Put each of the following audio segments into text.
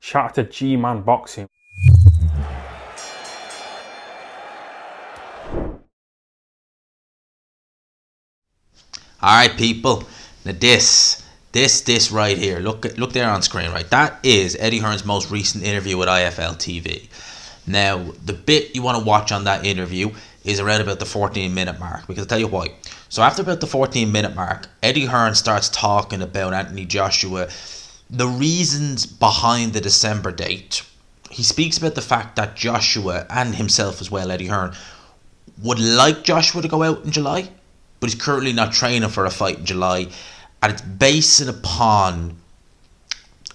Shout out to G-Man Boxing. Alright, people. Now this right here. Look there on screen, right? That is Eddie Hearn's most recent interview with IFL TV. Now, the bit you want to watch on that interview is around about the 14-minute mark, because I'll tell you why. So after about the 14-minute mark, Eddie Hearn starts talking about Anthony Joshua, the reasons behind the December date. He speaks about the fact that Joshua, and himself as well, Eddie Hearn, would like Joshua to go out in July, but he's currently not training for a fight in July, and it's basing upon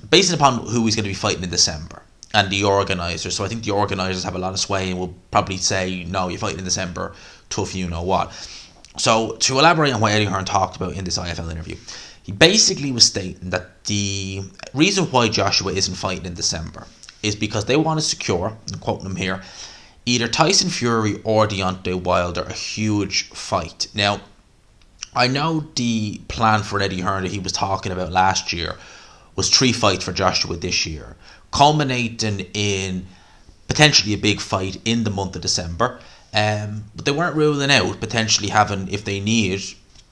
who he's going to be fighting in December and the organisers. So I think the organisers have a lot of sway and will probably say, no, you're fighting in December, tough you know what. So to elaborate on what Eddie Hearn talked about in this IFL interview, he basically was stating that the reason why Joshua isn't fighting in December is because they want to secure, I'm quoting him here, either Tyson Fury or Deontay Wilder a huge fight. Now, I know the plan for Eddie Hearn that he was talking about last year was 3 fights for Joshua this year, culminating in potentially a big fight in the month of December. But they weren't ruling out potentially having, if they need,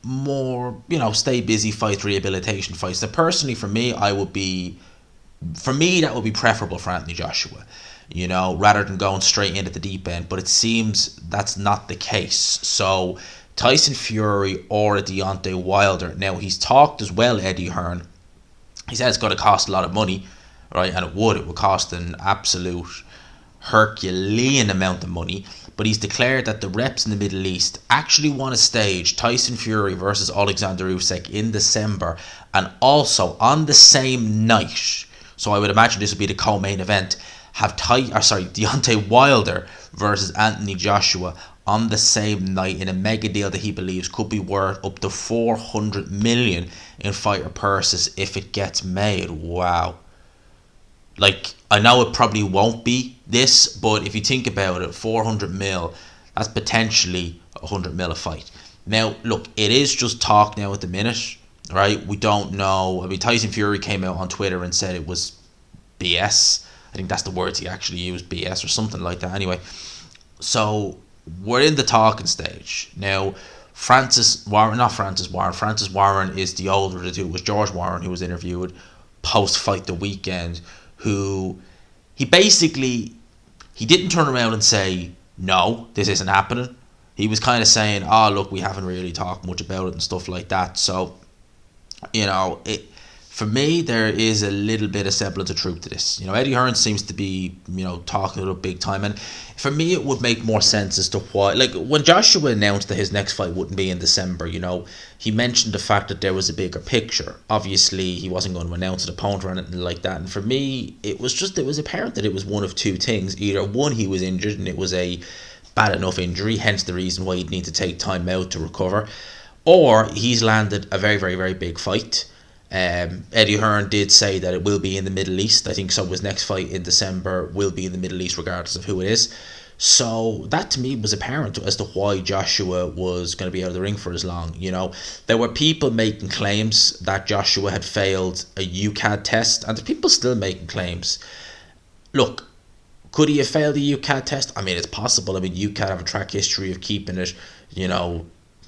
more, stay busy fights, rehabilitation fights. Now, personally, for me, that would be preferable for Anthony Joshua, rather than going straight into the deep end. But it seems that's not the case. So Tyson Fury or a Deontay Wilder. Now, he's talked as well, Eddie Hearn. He said it's going to cost a lot of money, right? And it would cost an absolute Herculean amount of money. But he's declared that the reps in the Middle East actually want to stage Tyson Fury versus Alexander Usyk in December, and also on the same night, so I would imagine this would be the co-main event, have Deontay Wilder versus Anthony Joshua on the same night in a mega deal that he believes could be worth up to 400 million in fighter purses if it gets made. Wow. I know it probably won't be this, but if you think about it, 400 mil, that's potentially 100 mil a fight. Now, look, it is just talk now at the minute, right? We don't know. I mean, Tyson Fury came out on Twitter and said it was BS. I think that's the words he actually used, BS or something like that. Anyway, so we're in the talking stage. Now, Francis Warren is the older of the two. It was George Warren who was interviewed post-fight the weekend, who he didn't turn around and say, no, this isn't happening. He was kind of saying, look, we haven't really talked much about it and stuff like that. So, for me, there is a little bit of semblance of truth to this. Eddie Hearn seems to be, talking it up big time. And for me, it would make more sense as to why. When Joshua announced that his next fight wouldn't be in December, he mentioned the fact that there was a bigger picture. Obviously, he wasn't going to announce an opponent or anything like that. And for me, it was apparent that it was one of two things. Either one, he was injured and it was a bad enough injury, hence the reason why he'd need to take time out to recover. Or he's landed a very, very, very big fight. Eddie Hearn did say that it will be in the Middle East. I think so. His next fight in December will be in the Middle East, regardless of who it is. So that to me was apparent as to why Joshua was going to be out of the ring for as long. There were people making claims that Joshua had failed a UCAD test, and there's people still making claims. Look, could he have failed a UCAD test? I mean, it's possible. I mean, UCAD have a track history of keeping it,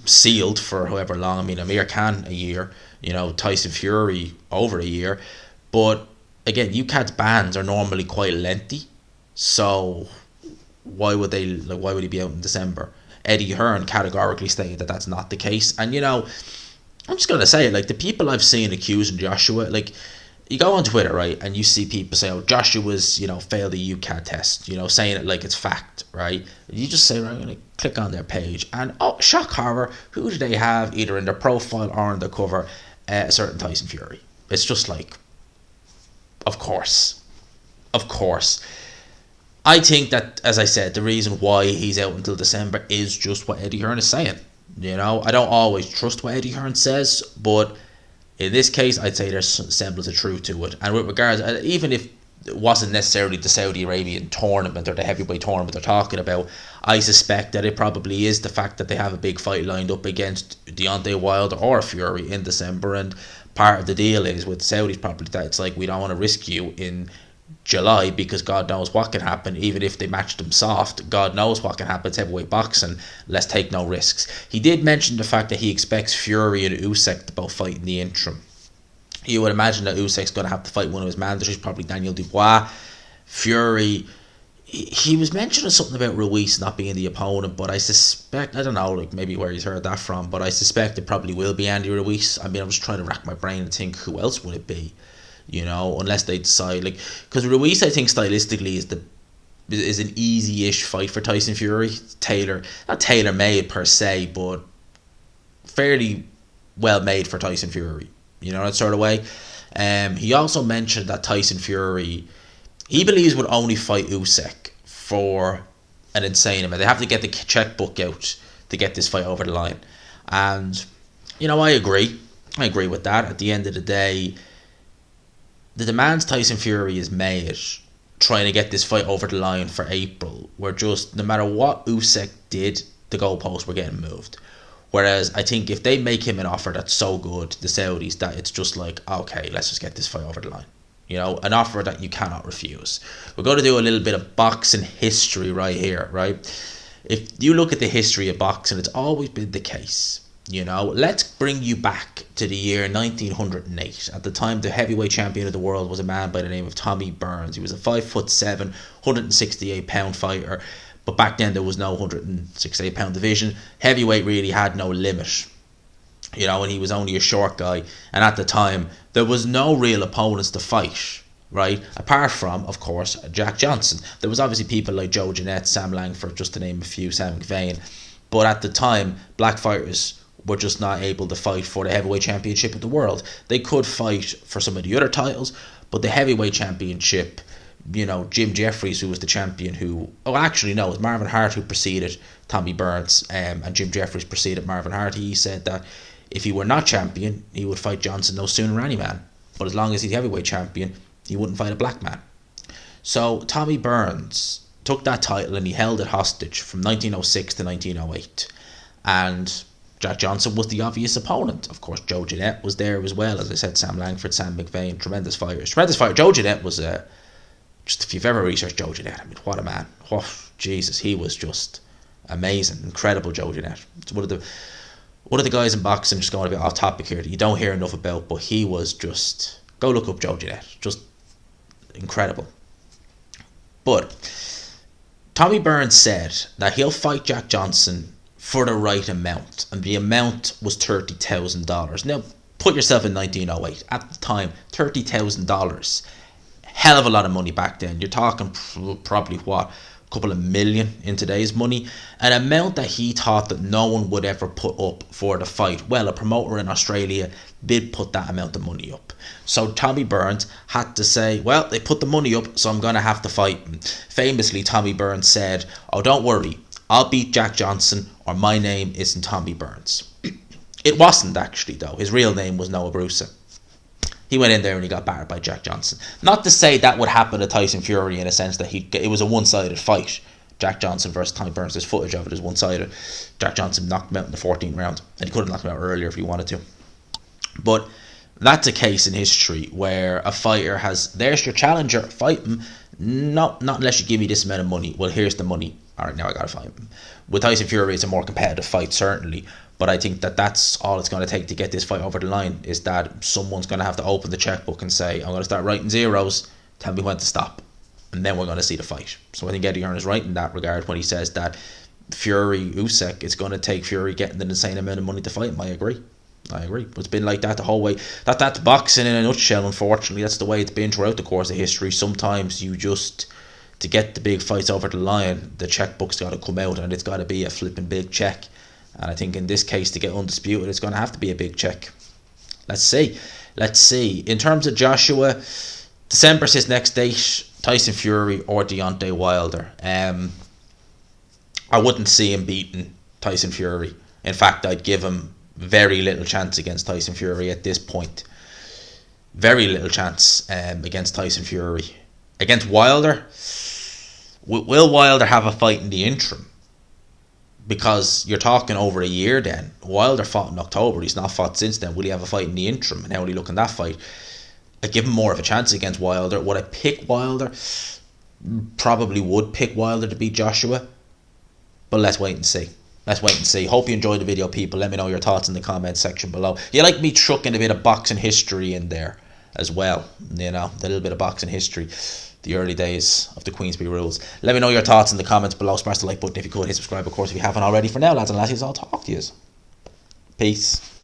sealed for however long. I mean, Amir Khan a year, Tyson Fury over a year. But again, UCAD's bans are normally quite lengthy, so why would he be out in December? Eddie Hearn categorically stated that that's not the case. And I'm just gonna say it, the people I've seen accusing Joshua, you go on Twitter, right, and you see people say, oh, Joshua's, failed a UCAD test, saying it like it's fact, right? You just say, right, I'm going to click on their page, and oh, shock horror, who do they have either in their profile or on their cover? A certain Tyson Fury. It's just of course. I think that, as I said, the reason why he's out until December is just what Eddie Hearn is saying. I don't always trust what Eddie Hearn says, but in this case, I'd say there's a semblance of truth to it. And with regards, even if it wasn't necessarily the Saudi Arabian tournament or the heavyweight tournament they're talking about, I suspect that it probably is the fact that they have a big fight lined up against Deontay Wilder or Fury in December. And part of the deal is with Saudis probably that it's we don't want to risk you in July, because God knows what can happen. Even if they matched them soft, God knows what can happen. It's heavyweight boxing. Let's take no risks. He did mention the fact that he expects Fury and Usyk to both fight in the interim. You would imagine that Usyk's going to have to fight one of his managers, probably Daniel Dubois. Fury, he was mentioning something about Ruiz not being the opponent, but I suspect, I don't know, like maybe where he's heard that from, but I suspect it probably will be Andy Ruiz. I mean, I'm just trying to rack my brain and think who else would it be, you know, unless they decide, like, because Ruiz, I think stylistically is an easy-ish fight for Tyson Fury. Not tailor-made per se, but fairly well made for Tyson Fury, you know, that sort of way. He also mentioned that Tyson Fury, he believes, would only fight Usyk for an insane amount. They have to get the checkbook out to get this fight over the line. And, you know, I agree. I agree with that. At the end of the day, the demands Tyson Fury has made trying to get this fight over the line for April were just, no matter what Usyk did, the goalposts were getting moved. Whereas I think if they make him an offer that's so good, the Saudis, that it's just like, okay, let's just get this fight over the line. You know, an offer that you cannot refuse. We're going to do a little bit of boxing history right here, right? If you look at the history of boxing, it's always been the case. You know, let's bring you back to the year 1908. At the time, the heavyweight champion of the world was a man by the name of Tommy Burns. He was a 5'7", 168-pound fighter. But back then, there was no 168-pound division. Heavyweight really had no limit. You know, and he was only a short guy. And at the time, there was no real opponents to fight, right? Apart from, of course, Jack Johnson. There was obviously people like Joe Jeanette, Sam Langford, just to name a few, Sam McVeigh. But at the time, black fighters were just not able to fight for the heavyweight championship of the world. They could fight for some of the other titles, but the heavyweight championship, you know, Jim Jeffries, who was the champion, it was Marvin Hart who preceded Tommy Burns, and Jim Jeffries preceded Marvin Hart. He said that if he were not champion, he would fight Johnson no sooner than any man. But as long as he's heavyweight champion, he wouldn't fight a black man. So Tommy Burns took that title and he held it hostage from 1906 to 1908. And Jack Johnson was the obvious opponent. Of course, Joe Jeanette was there as well. As I said, Sam Langford, Sam McVeigh, tremendous fighters. Tremendous fighter. Joe Jeanette was just, if you've ever researched Joe Jeanette, I mean, what a man. Oh, Jesus, he was just amazing. Incredible Joe Jeanette. It's one of the guys in boxing, just going a bit off topic here, that you don't hear enough about, but he was just, go look up Joe Jeanette, just incredible. But Tommy Burns said that he'll fight Jack Johnson for the right amount, and the amount was $30,000. Now, put yourself in 1908. At the time, $30,000, hell of a lot of money back then. You're talking probably what, couple of million in today's money, an amount that he thought that no one would ever put up for the fight. Well, a promoter in Australia did put that amount of money up. So Tommy Burns had to say, well, they put the money up, so I'm going to have to fight him. Famously, Tommy Burns said, oh, don't worry, I'll beat Jack Johnson, or my name isn't Tommy Burns. It wasn't actually, though. His real name was Noah Brusa. He went in there and he got battered by Jack Johnson. Not to say that would happen to Tyson Fury in a sense that it was a one-sided fight. Jack Johnson versus Tommy Burns. There's footage of it as one-sided. Jack Johnson knocked him out in the 14th round, and he could have knocked him out earlier if he wanted to. But that's a case in history where a fighter has, there's your challenger, fight him. Not unless you give me this amount of money. Well, here's the money. All right, now I got to fight him. With Tyson Fury, it's a more competitive fight, certainly. But I think that that's all it's going to take to get this fight over the line, is that someone's going to have to open the checkbook and say, I'm going to start writing zeros, tell me when to stop. And then we're going to see the fight. So I think Eddie Hearn is right in that regard when he says that Fury, Usyk, it's going to take Fury getting an insane amount of money to fight him. I agree. But it's been like that the whole way. That's boxing in a nutshell, unfortunately. That's the way it's been throughout the course of history. Sometimes you just, to get the big fights over the line, the checkbook's got to come out and it's got to be a flipping big check. And I think in this case, to get undisputed, it's going to have to be a big check. Let's see. In terms of Joshua, December's his next date. Tyson Fury or Deontay Wilder. I wouldn't see him beating Tyson Fury. In fact, I'd give him very little chance against Tyson Fury at this point. Very little chance against Tyson Fury. Against Wilder, will Wilder have a fight in the interim? Because you're talking over a year then. Wilder fought in October. He's not fought since then. Will he have a fight in the interim? And how will he look in that fight? I give him more of a chance against Wilder. Would I pick Wilder? Probably would pick Wilder to beat Joshua. But let's wait and see. Let's wait and see. Hope you enjoyed the video, people. Let me know your thoughts in the comments section below. You like me chucking a bit of boxing history in there as well. You know, a little bit of boxing history. The early days of the Queensberry rules. Let me know your thoughts in the comments below. Smash the like button if you could. Hit subscribe, of course, if you haven't already. For now, lads and lassies, I'll talk to you. Peace.